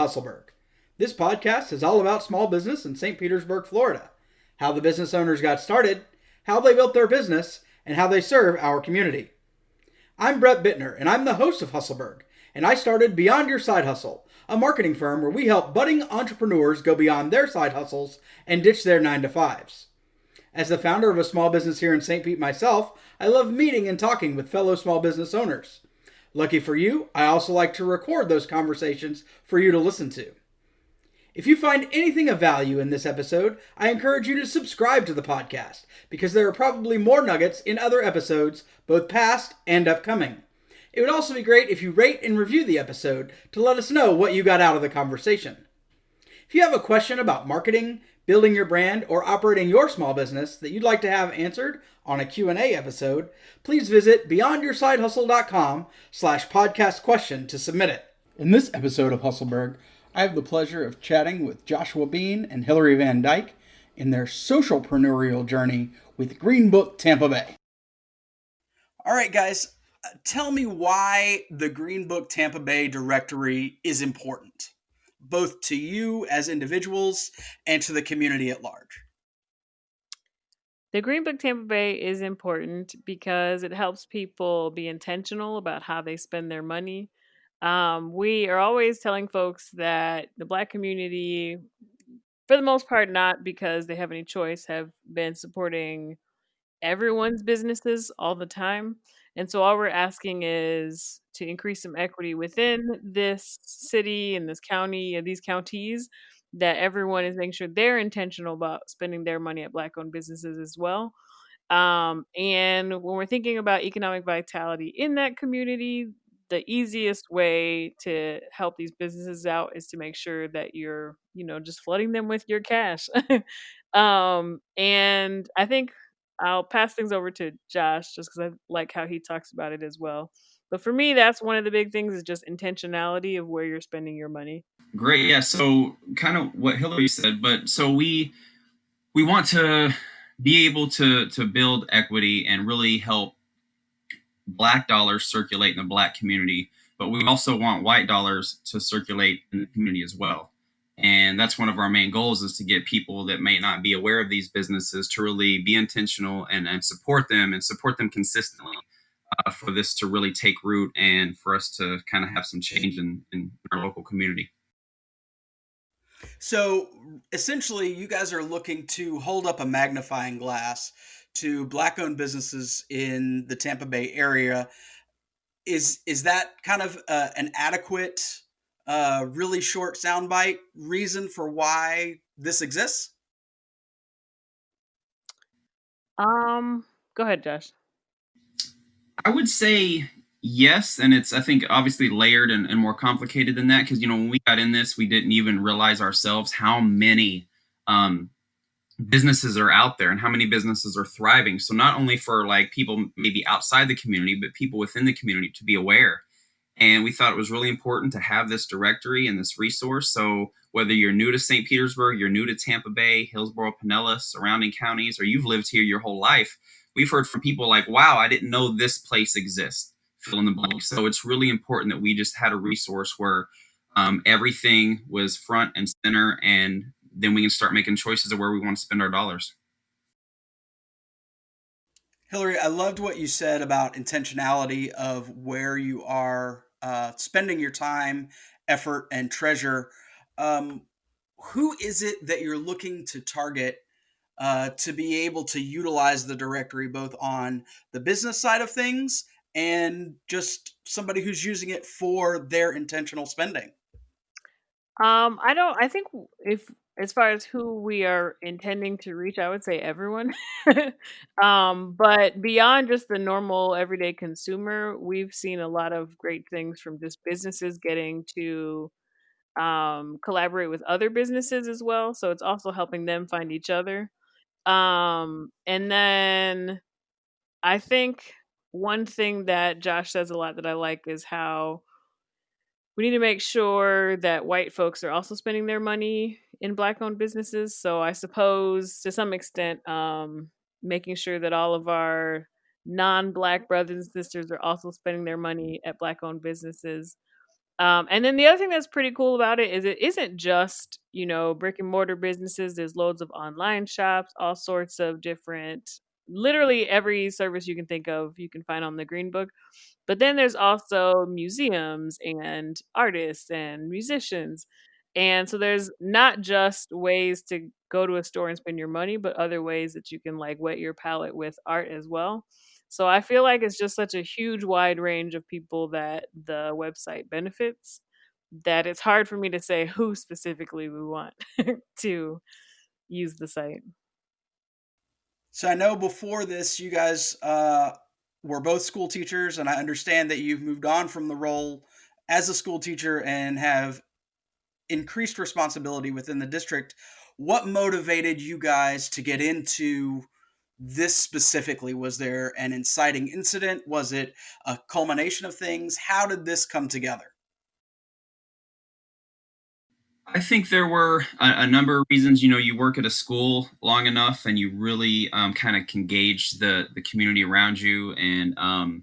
Hustleburg. This podcast is all about small business in St. Petersburg, Florida, how the business owners got started, how they built their business, and how they serve our community. I'm Brett Bittner, and I'm the host of Hustleburg, and I started Beyond Your Side Hustle, a marketing firm where we help budding entrepreneurs go beyond their side hustles and ditch their 9-to-5s. As the founder of a small business here in St. Pete myself, I love meeting and talking with fellow small business owners. Lucky for you, I also like to record those conversations for you to listen to. If you find anything of value in this episode, I encourage you to subscribe to the podcast because there are probably more nuggets in other episodes, both past and upcoming. It would also be great if you rate and review the episode to let us know what you got out of the conversation. If you have a question about marketing, building your brand, or operating your small business that you'd like to have answered on a Q&A episode, please visit beyondyoursidehustle.com/podcast question to submit it. In this episode of Hustleburg, I have the pleasure of chatting with Joshua Bean and Hillary Van Dyke in their socialpreneurial journey with Book Tampa Bay. All right, guys, tell me why the Book Tampa Bay directory is important, both to you as individuals and to the community at large. The Book Tampa Bay is important because it helps people be intentional about how they spend their money. We are always telling folks that the Black community, for the most part, not because they have any choice, have been supporting everyone's businesses all the time. And so all we're asking is to increase some equity within this city and this county and these counties, that everyone is making sure they're intentional about spending their money at Black-owned businesses as well. And when we're thinking about economic vitality in that community, the easiest way to help these businesses out is to make sure that you're, just flooding them with your cash. And I think I'll pass things over to Josh just because I like how he talks about it as well. But for me, that's one of the big things is just intentionality of where you're spending your money. Great. Yeah. So kind of what Hillary said, but so we want to be able to build equity and really help Black dollars circulate in the Black community, but we also want white dollars to circulate in the community as well. And that's one of our main goals, is to get people that may not be aware of these businesses to really be intentional and support them consistently, for this to really take root and for us to kind of have some change in our local community. So essentially, you guys are looking to hold up a magnifying glass to Black-owned businesses in the Tampa Bay area. Is that kind of an adequate, really short soundbite reason for why this exists? Go ahead, Josh. I would say yes, and it's, I think, obviously layered and more complicated than that, because when we got in this, we didn't even realize ourselves how many businesses are out there and how many businesses are thriving. So not only for like people maybe outside the community, but people within the community to be aware. And we thought it was really important to have this directory and this resource. So whether you're new to St. Petersburg, you're new to Tampa Bay, Hillsborough, Pinellas, surrounding counties, or you've lived here your whole life, we've heard from people like, wow, I didn't know this place exists, fill in the blank. So it's really important that we just had a resource where everything was front and center, and then we can start making choices of where we want to spend our dollars. Hillary, I loved what you said about intentionality of where you are spending your time, effort, and treasure. Who is it that you're looking to target to be able to utilize the directory both on the business side of things and just somebody who's using it for their intentional spending? I think if, as far as who we are intending to reach, I would say everyone. But beyond just the normal everyday consumer, we've seen a lot of great things from just businesses getting to collaborate with other businesses as well. So it's also helping them find each other. And then I think one thing that Josh says a lot that I like is how we need to make sure that white folks are also spending their money in Black-owned businesses. So I suppose to some extent, making sure that all of our non-Black brothers and sisters are also spending their money at Black-owned businesses. And then the other thing that's pretty cool about it is it isn't just, brick and mortar businesses. There's loads of online shops, all sorts of different, literally every service you can think of, you can find on the Green Book. But then there's also museums and artists and musicians. And so there's not just ways to go to a store and spend your money, but other ways that you can like whet your palate with art as well. So I feel like it's just such a huge wide range of people that the website benefits that it's hard for me to say who specifically we want to use the site. So I know before this, you guys were both school teachers, and I understand that you've moved on from the role as a school teacher and have increased responsibility within the district. What motivated you guys to get into this specifically? Was there an inciting incident? Was it a culmination of things? How did this come together? I think there were a number of reasons. You work at a school long enough, and you really kind of can gauge the community around you, and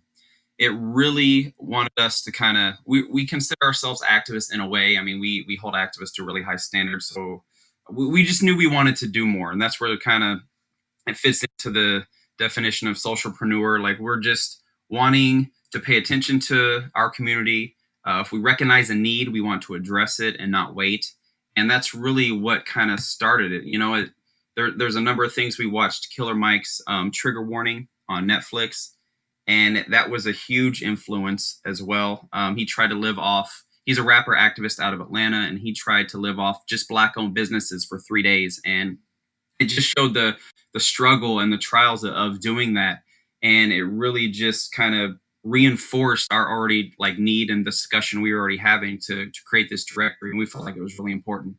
it really wanted us to kind of we consider ourselves activists in a way. I mean, we hold activists to really high standards, so we just knew we wanted to do more, and that's where it fits into the definition of socialpreneur. Like, we're just wanting to pay attention to our community. If we recognize a need, we want to address it and not wait. And that's really what kind of started it. There's a number of things. We watched Killer Mike's Trigger Warning on Netflix, and that was a huge influence as well. He tried to live off. He's a rapper activist out of Atlanta, and he tried to live off just Black-owned businesses for 3 days, and it just showed the struggle and the trials of doing that, and it really just kind of reinforced our already like need and discussion we were already having to create this directory, and we felt like it was really important.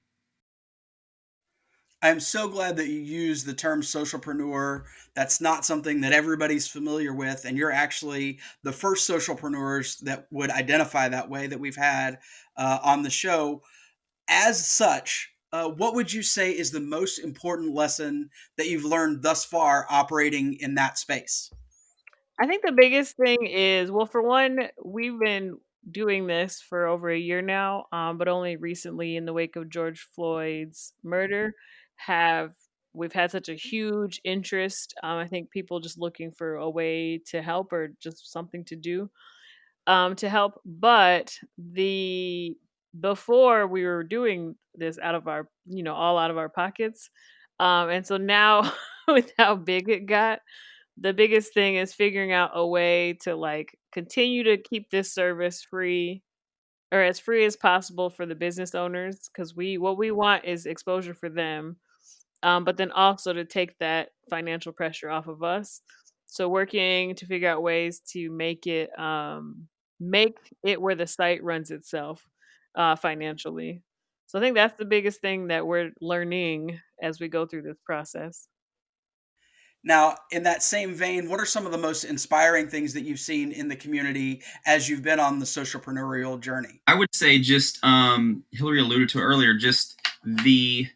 I'm so glad that you use the term socialpreneur. That's not something that everybody's familiar with, and you're actually the first socialpreneurs that would identify that way that we've had on the show. As such, what would you say is the most important lesson that you've learned thus far operating in that space? I think the biggest thing is, well, for one, we've been doing this for over a year now, but only recently, in the wake of George Floyd's murder, have we've had such a huge interest. I think people just looking for a way to help or just something to do to help. But the before we were doing this out of our, all out of our pockets, and so now with how big it got, the biggest thing is figuring out a way to like continue to keep this service free or as free as possible for the business owners, because we what we want is exposure for them, but then also to take that financial pressure off of us. So working to figure out ways to make it where the site runs itself financially. So I think that's the biggest thing that we're learning as we go through this process. Now, in that same vein, what are some of the most inspiring things that you've seen in the community as you've been on the socialpreneurial journey? I would say just Hillary alluded to earlier, just the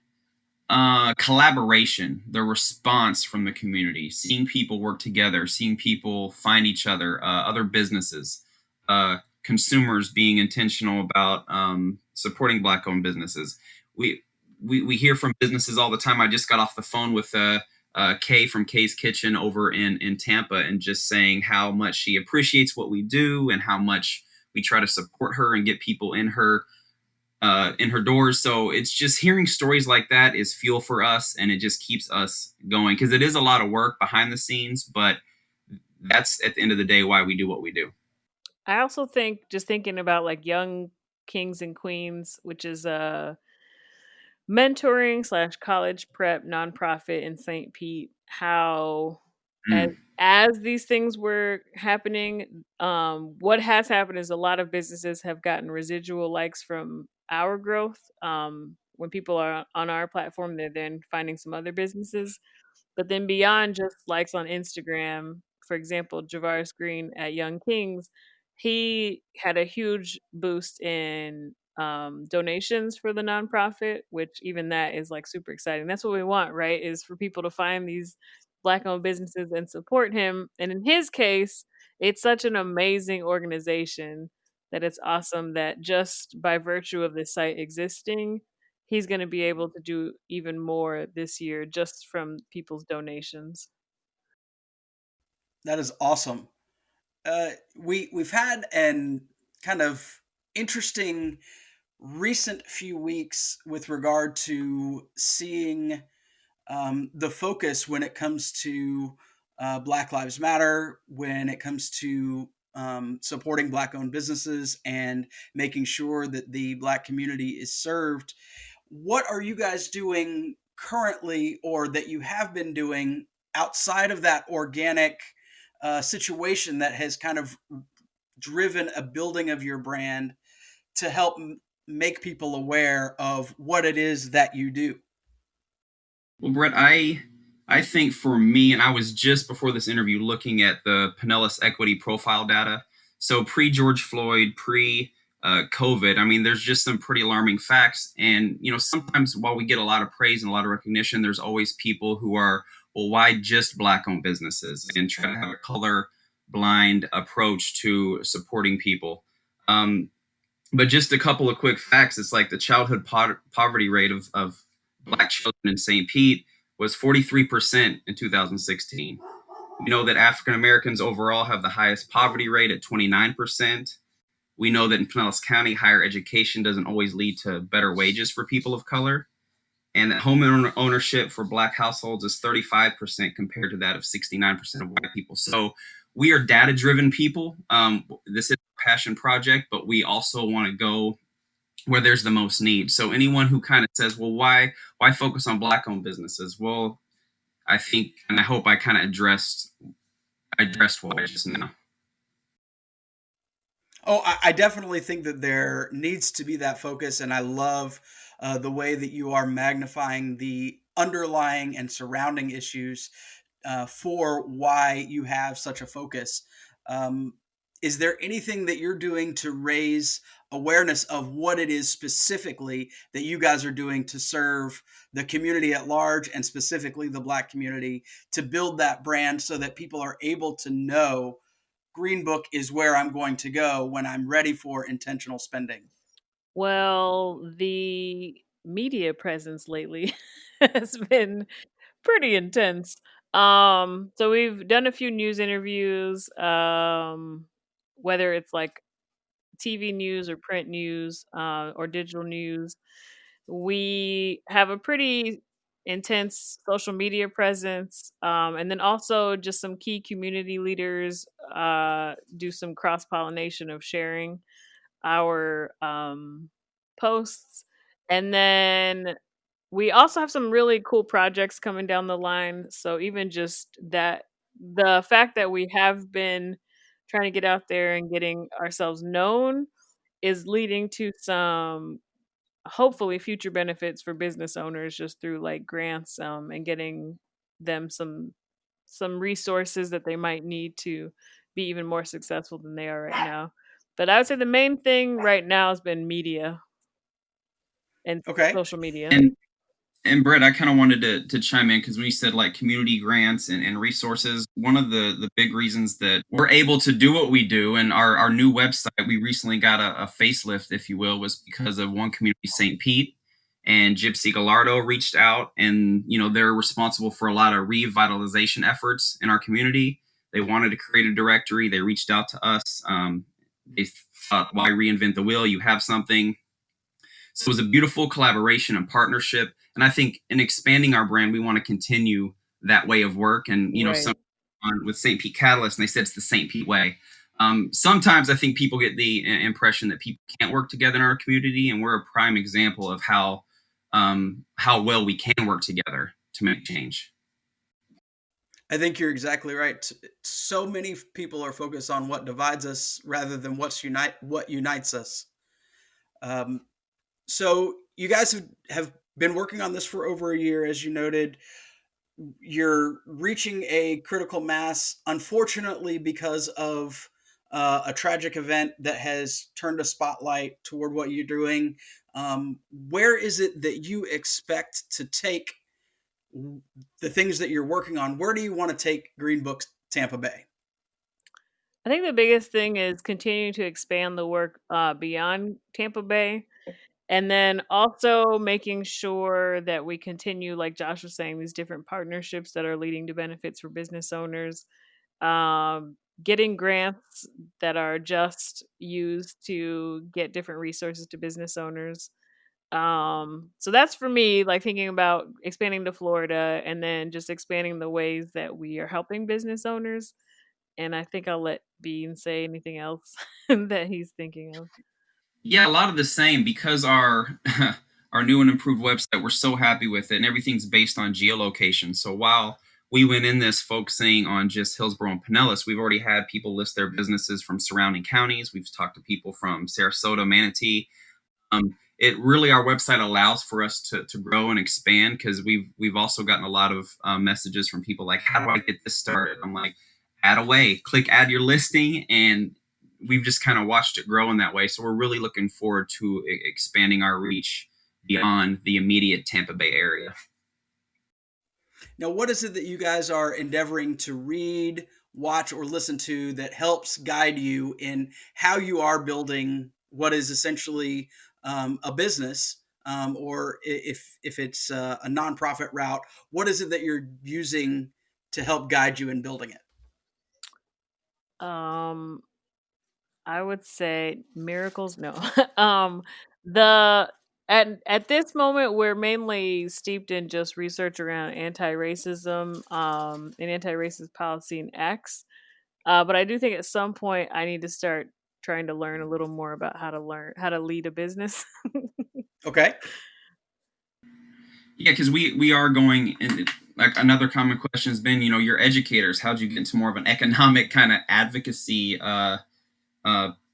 collaboration, the response from the community, seeing people work together, seeing people find each other, other businesses, consumers being intentional about supporting Black-owned businesses. We, we hear from businesses all the time. I just got off the phone with Kay from Kay's Kitchen over in Tampa, and just saying how much she appreciates what we do and how much we try to support her and get people in her doors. So it's just hearing stories like that is fuel for us, and it just keeps us going, because it is a lot of work behind the scenes, but that's at the end of the day why we do what we do. I also think, just thinking about like Young Kings and Queens, which is a mentoring slash college prep nonprofit in St. Pete, how as Mm. as these things were happening, what has happened is a lot of businesses have gotten residual likes from our growth. When people are on our platform, they're then finding some other businesses. But then beyond just likes on Instagram, for example, Javaris Green at Young Kings, he had a huge boost in donations for the nonprofit, which even that is like super exciting. That's what we want, right? Is for people to find these Black owned businesses and support him. And in his case, it's such an amazing organization that it's awesome that just by virtue of this site existing, he's going to be able to do even more this year just from people's donations. That is awesome. We've had an kind of interesting recent few weeks with regard to seeing the focus when it comes to Black Lives Matter, when it comes to supporting Black owned businesses and making sure that the Black community is served. What are you guys doing currently, or that you have been doing outside of that organic situation that has kind of driven a building of your brand to help make people aware of what it is that you do? Well, Brett, I think for me, and I was just before this interview looking at the Pinellas equity profile data. So pre George Floyd, pre COVID, I mean, there's just some pretty alarming facts. And sometimes while we get a lot of praise and a lot of recognition, there's always people who are, well, why just Black-owned businesses, and try to have a color blind approach to supporting people. But just a couple of quick facts. It's like the childhood poverty rate of Black children in St. Pete was 43% in 2016. We know that African Americans overall have the highest poverty rate at 29%. We know that in Pinellas County, higher education doesn't always lead to better wages for people of color. And that home ownership for Black households is 35% compared to that of 69% of white people. So we are data-driven people. This is a passion project, but we also want to go where there's the most need. So anyone who kind of says, well, why focus on Black-owned businesses? Well, I think, and I hope I kind of addressed why just now. Oh, I definitely think that there needs to be that focus, and I love the way that you are magnifying the underlying and surrounding issues for why you have such a focus. Um, is there anything that you're doing to raise awareness of what it is specifically that you guys are doing to serve the community at large, and specifically the Black community, to build that brand so that people are able to know Green Book is where I'm going to go when I'm ready for intentional spending? Well, the media presence lately has been pretty intense. So we've done a few news interviews, whether it's like TV news or print news, or digital news. We have a pretty intense social media presence, and then also just some key community leaders do some cross pollination of sharing our posts. And then we also have some really cool projects coming down the line. So even just that, the fact that we have been trying to get out there and getting ourselves known is leading to some hopefully future benefits for business owners just through like grants, and getting them some resources that they might need to be even more successful than they are right now. But I would say the main thing right now has been media and Okay. social media. And Brett, I kind of wanted to chime in because when you said like community grants and resources, one of the big reasons that we're able to do what we do, and our new website, we recently got a facelift, if you will, was because of one community, St. Pete, and Gypsy Gallardo reached out, and they're responsible for a lot of revitalization efforts in our community. They wanted to create a directory. They reached out to us. They thought, why reinvent the wheel? You have something. So it was a beautiful collaboration and partnership. And I think in expanding our brand, we want to continue that way of work. And, Right. some with St. Pete Catalyst, and they said it's the St. Pete way. Sometimes I think people get the impression that people can't work together in our community, and we're a prime example of how well we can work together to make change. I think you're exactly right. So many people are focused on what divides us rather than what unites us. Um, so you guys have been working on this for over a year, as you noted. You're reaching a critical mass, unfortunately, because of a tragic event that has turned a spotlight toward what you're doing. Where is it that you expect to take the things that you're working on? Where do you want to take Green Book Tampa Bay? I think the biggest thing is continuing to expand the work beyond Tampa Bay. And then also making sure that we continue, like Josh was saying, these different partnerships that are leading to benefits for business owners, getting grants that are just used to get different resources to business owners. So that's for me, like thinking about expanding to Florida and then just expanding the ways that we are helping business owners. And I think I'll let Bean say anything else that he's thinking of. Yeah, a lot of the same because our our new and improved website, we're so happy with it, and everything's based on geolocation. So while we went in this focusing on just Hillsborough and Pinellas, we've already had people list their businesses from surrounding counties. We've talked to people from Sarasota, Manatee. It really, our website allows for us to grow and expand because we've also gotten a lot of messages from people like, how do I get this started? I'm like, add away, click add your listing, and we've just kind of watched it grow in that way. So we're really looking forward to expanding our reach beyond the immediate Tampa Bay area. Now, what is it that you guys are endeavoring to read, watch, or listen to that helps guide you in how you are building what is essentially a business, or if it's a nonprofit route? What is it that you're using to help guide you in building it? Um, I would say miracles. No. um, the at this moment, we're mainly steeped in just research around anti-racism, and anti-racist policy and acts. But I do think at some point I need to start trying to learn a little more about how to lead a business. Okay. Yeah, because we are going in. Like another common question has been, you're educators. How'd you get into more of an economic kind of advocacy uh,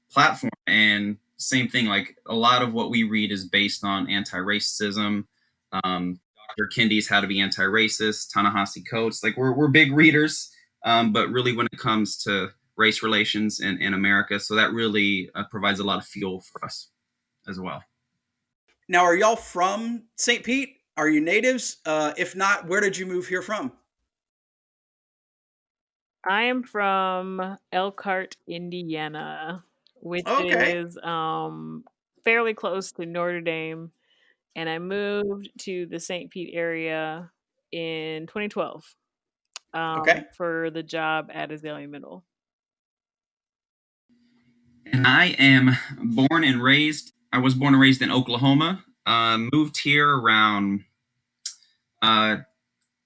platform? And same thing, like a lot of what we read is based on anti-racism. Dr. Kendi's How to Be Anti-Racist, Ta-Nehisi Coates. Like we're big readers, but really when it comes to race relations in America, so that really provides a lot of fuel for us as well. Now, are y'all from St. Pete? Are you natives? If not, where did you move here from? I am from Elkhart, Indiana, which Okay. is fairly close to Notre Dame, and I moved to the St. Pete area in 2012 Okay. for the job at Azalea Middle. And I was born and raised in Oklahoma. Moved here around uh,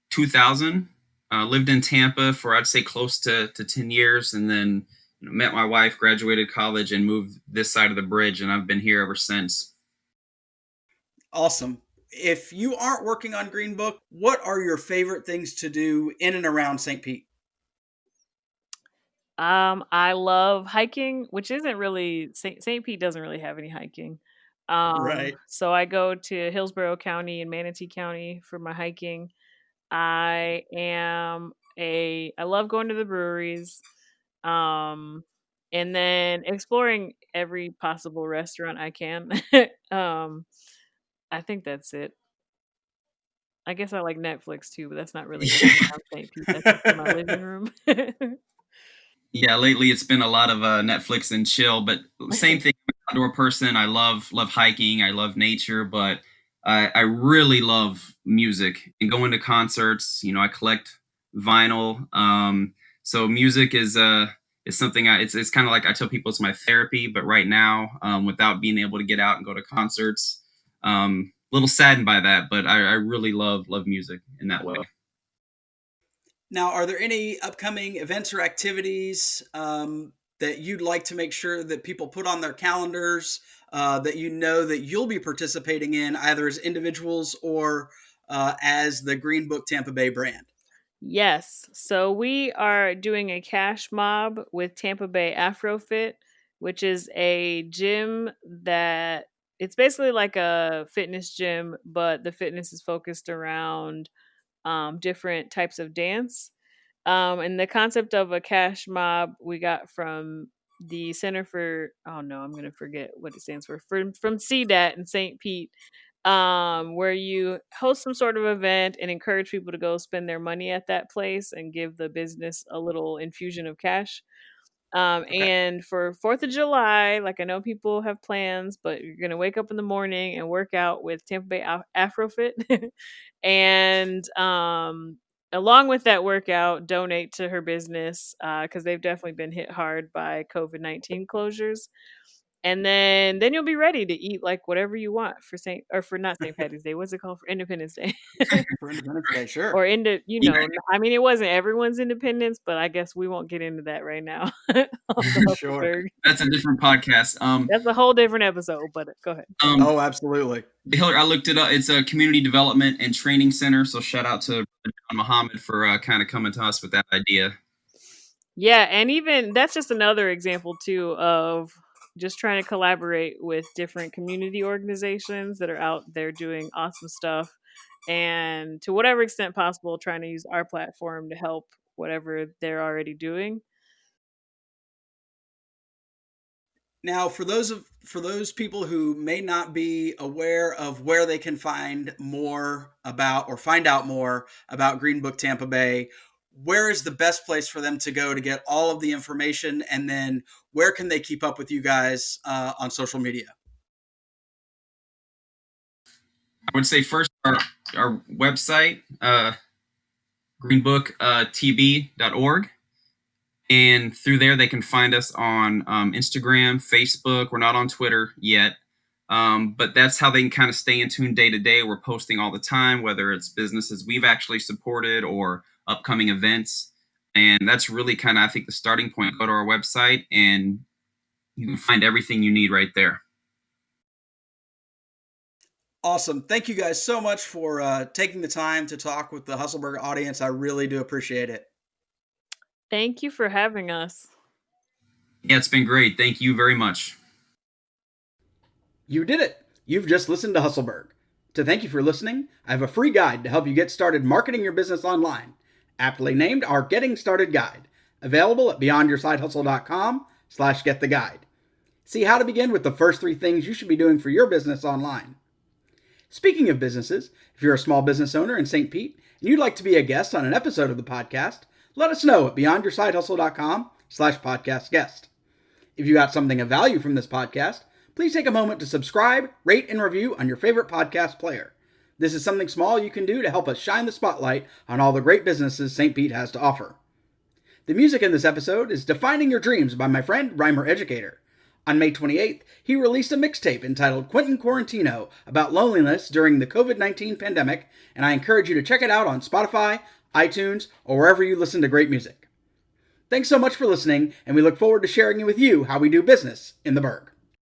2000. Lived in Tampa for, I'd say, close to 10 years. And then met my wife, graduated college, and moved this side of the bridge. And I've been here ever since. Awesome. If you aren't working on Green Book, what are your favorite things to do in and around St. Pete? I love hiking, which isn't really St. Pete doesn't really have any hiking. Right. So I go to Hillsborough County and Manatee County for my hiking. I love going to the breweries. Um, and then exploring every possible restaurant I can. um, I think that's it. I guess I like Netflix too, but that's not really in and around St. Pete. That's just in my living room. Yeah, lately it's been a lot of Netflix and chill, but same thing. I'm an outdoor person. I love hiking. I love nature, but I really love music and going to concerts. I collect vinyl. So music is something it's kind of like I tell people it's my therapy. But right now, without being able to get out and go to concerts, a little saddened by that. But I really love music in that way. Now, are there any upcoming events or activities that you'd like to make sure that people put on their calendars, that you know that you'll be participating in either as individuals or as the Green Book Tampa Bay brand? Yes. So we are doing a cash mob with Tampa Bay Afrofit, which is a gym that it's basically like a fitness gym, but the fitness is focused around different types of dance. And the concept of a cash mob we got from the Center for, oh no, I'm gonna forget what it stands for, from CDAT in St. Pete, where you host some sort of event and encourage people to go spend their money at that place and give the business a little infusion of cash. Okay. And for 4th of July, like I know people have plans, but you're going to wake up in the morning and work out with Tampa Bay Afrofit. And along with that workout, donate to her business because they've definitely been hit hard by COVID-19 closures. And then you'll be ready to eat like whatever you want for not St. Patty's Day. What's it called, for Independence Day? For Independence Day, sure. Or Yeah. I mean, it wasn't everyone's independence, but I guess we won't get into that right now. On the Sure. Hustleburg. That's a different podcast. That's a whole different episode, but go ahead. Oh, absolutely. Hillary, I looked it up. It's a community development and training center. So shout out to John Muhammad for kind of coming to us with that idea. Yeah, and even that's just another example too of just trying to collaborate with different community organizations that are out there doing awesome stuff, and to whatever extent possible, trying to use our platform to help whatever they're already doing. Now, for those people who may not be aware of where they can find more about or find out more about Green Book Tampa Bay, where is the best place for them to go to get all of the information? And then where can they keep up with you guys on social media? I would say first our website, greenbooktb.org. And through there, they can find us on Instagram, Facebook. We're not on Twitter yet. But that's how they can kind of stay in tune day to day. We're posting all the time, whether it's businesses we've actually supported or upcoming events. And that's really kind of, I think, the starting point. Go to our website and you can find everything you need right there. Awesome. Thank you guys so much for taking the time to talk with the Hustleburg audience. I really do appreciate it. Thank you for having us. Yeah, it's been great. Thank you very much. You did it. You've just listened to Hustleburg. To thank you for listening, I have a free guide to help you get started marketing your business online, aptly named our Getting Started Guide, available at beyondyoursidehustle.com/gettheguide. See how to begin with the first 3 things you should be doing for your business online. Speaking of businesses, if you're a small business owner in St. Pete and you'd like to be a guest on an episode of the podcast, let us know at beyondyoursidehustle.com/podcast guest. If you got something of value from this podcast, please take a moment to subscribe, rate, and review on your favorite podcast player. This is something small you can do to help us shine the spotlight on all the great businesses St. Pete has to offer. The music in this episode is Defining Your Dreams by my friend Rhymer Educator. On May 28th, he released a mixtape entitled Quentin Quarantino about loneliness during the COVID-19 pandemic, and I encourage you to check it out on Spotify, iTunes, or wherever you listen to great music. Thanks so much for listening, and we look forward to sharing with you how we do business in the Burg.